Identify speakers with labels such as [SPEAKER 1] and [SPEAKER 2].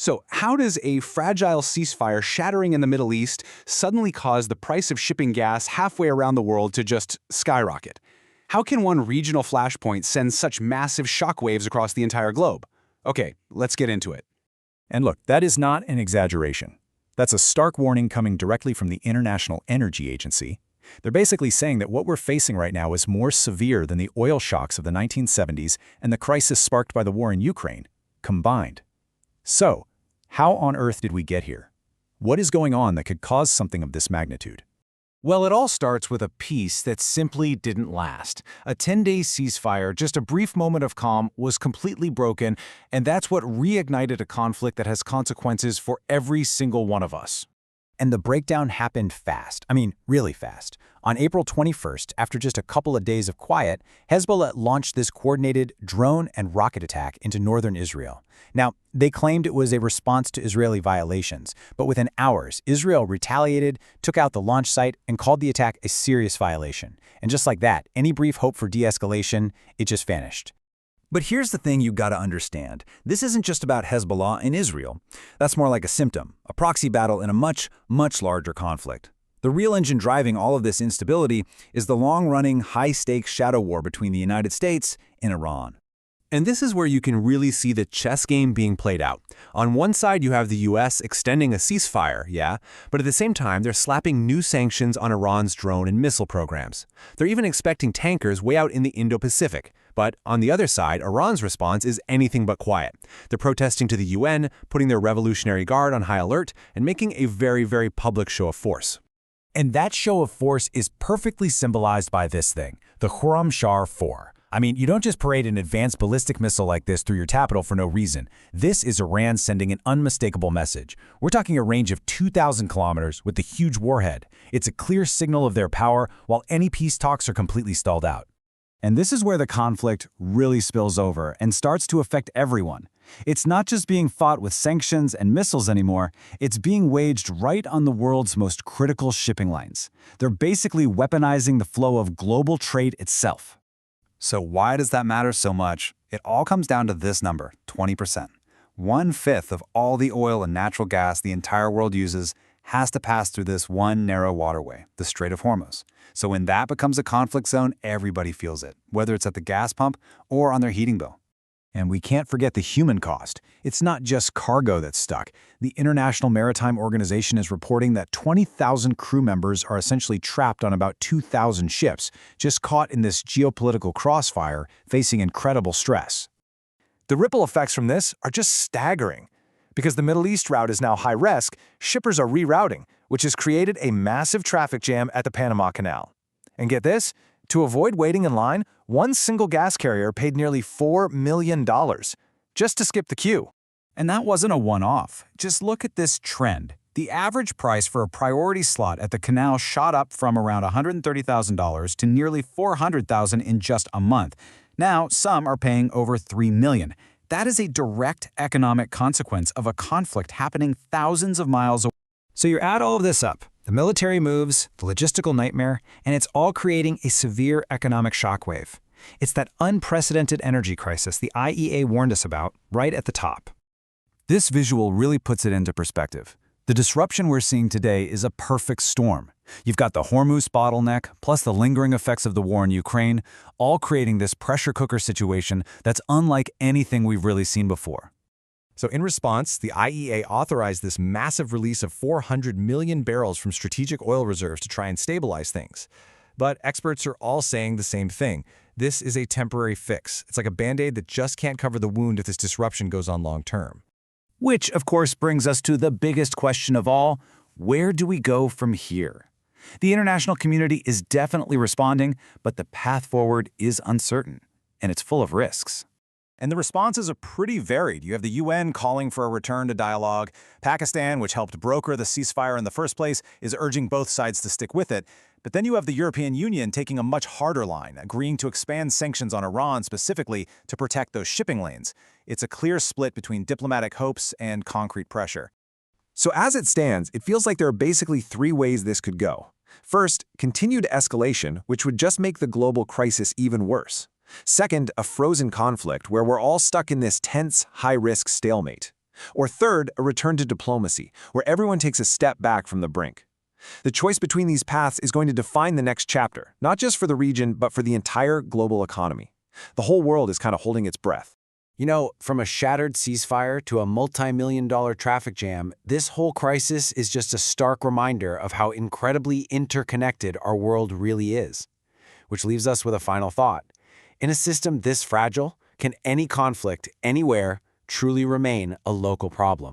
[SPEAKER 1] So how does a fragile ceasefire shattering in the Middle East suddenly cause the price of shipping gas halfway around the world to just skyrocket? How can one regional flashpoint send such massive shockwaves across the entire globe? Okay, let's get into it.
[SPEAKER 2] And look, that is not an exaggeration. That's a stark warning coming directly from the International Energy Agency. They're basically saying that what we're facing right now is more severe than the oil shocks of the 1970s and the crisis sparked by the war in Ukraine, combined. So, how on earth did we get here? What is going on that could cause something of this magnitude?
[SPEAKER 3] Well, it all starts with a peace that simply didn't last. A 10-day ceasefire, just a brief moment of calm, was completely broken, and that's what reignited a conflict that has consequences for every single one of us.
[SPEAKER 2] And the breakdown happened fast. I mean, really fast. On April 21st, after just a couple of days of quiet, Hezbollah launched this coordinated drone and rocket attack into northern Israel. Now, they claimed it was a response to Israeli violations, but within hours, Israel retaliated, took out the launch site, and called the attack a serious violation. And just like that, any brief hope for de-escalation, it just vanished.
[SPEAKER 4] But here's the thing you've got to understand. This isn't just about Hezbollah and Israel. That's more like a symptom, a proxy battle in a much, much larger conflict. The real engine driving all of this instability is the long-running, high-stakes shadow war between the United States and Iran.
[SPEAKER 3] And this is where you can really see the chess game being played out. On one side, you have the US extending a ceasefire, yeah, but at the same time, they're slapping new sanctions on Iran's drone and missile programs. They're even expecting tankers way out in the Indo-Pacific. But on the other side, Iran's response is anything but quiet. They're protesting to the UN, putting their Revolutionary Guard on high alert, and making a very, very public show of force.
[SPEAKER 2] And that show of force is perfectly symbolized by this thing, the Khorramshahr-4. I mean, you don't just parade an advanced ballistic missile like this through your capital for no reason. This is Iran sending an unmistakable message. We're talking a range of 2,000 kilometers with the huge warhead. It's a clear signal of their power while any peace talks are completely stalled out. And this is where the conflict really spills over and starts to affect everyone. It's not just being fought with sanctions and missiles anymore, it's being waged right on the world's most critical shipping lanes. They're basically weaponizing the flow of global trade itself.
[SPEAKER 4] So why does that matter so much? It all comes down to this number, 20%. 1/5 of all the oil and natural gas the entire world uses has to pass through this one narrow waterway, the Strait of Hormuz. So when that becomes a conflict zone, everybody feels it, whether it's at the gas pump or on their heating bill.
[SPEAKER 2] And we can't forget the human cost. It's not just cargo that's stuck. The International Maritime Organization is reporting that 20,000 crew members are essentially trapped on about 2,000 ships, just caught in this geopolitical crossfire, facing incredible stress.
[SPEAKER 3] The ripple effects from this are just staggering. Because the Middle East route is now high risk, shippers are rerouting, which has created a massive traffic jam at the Panama Canal. And get this, to avoid waiting in line, one single gas carrier paid nearly $4 million just to skip the queue.
[SPEAKER 2] And that wasn't a one-off. Just look at this trend. The average price for a priority slot at the canal shot up from around $130,000 to nearly $400,000 in just a month. Now, some are paying over $3 million. That is a direct economic consequence of a conflict happening thousands of miles away. So you add all of this up, the military moves, the logistical nightmare, and it's all creating a severe economic shockwave. It's that unprecedented energy crisis the IEA warned us about right at the top. This visual really puts it into perspective. The disruption we're seeing today is a perfect storm. You've got the Hormuz bottleneck, plus the lingering effects of the war in Ukraine, all creating this pressure cooker situation that's unlike anything we've really seen before.
[SPEAKER 3] So in response, the IEA authorized this massive release of 400 million barrels from strategic oil reserves to try and stabilize things. But experts are all saying the same thing. This is a temporary fix. It's like a Band-Aid that just can't cover the wound if this disruption goes on long term.
[SPEAKER 2] Which, of course, brings us to the biggest question of all, where do we go from here? The international community is definitely responding, but the path forward is uncertain, and it's full of risks.
[SPEAKER 3] And the responses are pretty varied. You have the UN calling for a return to dialogue. Pakistan, which helped broker the ceasefire in the first place, is urging both sides to stick with it. But then you have the European Union taking a much harder line, agreeing to expand sanctions on Iran specifically to protect those shipping lanes. It's a clear split between diplomatic hopes and concrete pressure. So as it stands, it feels like there are basically three ways this could go. First, continued escalation, which would just make the global crisis even worse. Second, a frozen conflict where we're all stuck in this tense, high-risk stalemate. Or third, a return to diplomacy, where everyone takes a step back from the brink. The choice between these paths is going to define the next chapter, not just for the region, but for the entire global economy. The whole world is kind of holding its breath.
[SPEAKER 2] You know, from a shattered ceasefire to a multi-million-dollar traffic jam, this whole crisis is just a stark reminder of how incredibly interconnected our world really is. Which leaves us with a final thought. In a system this fragile, can any conflict, anywhere, truly remain a local problem?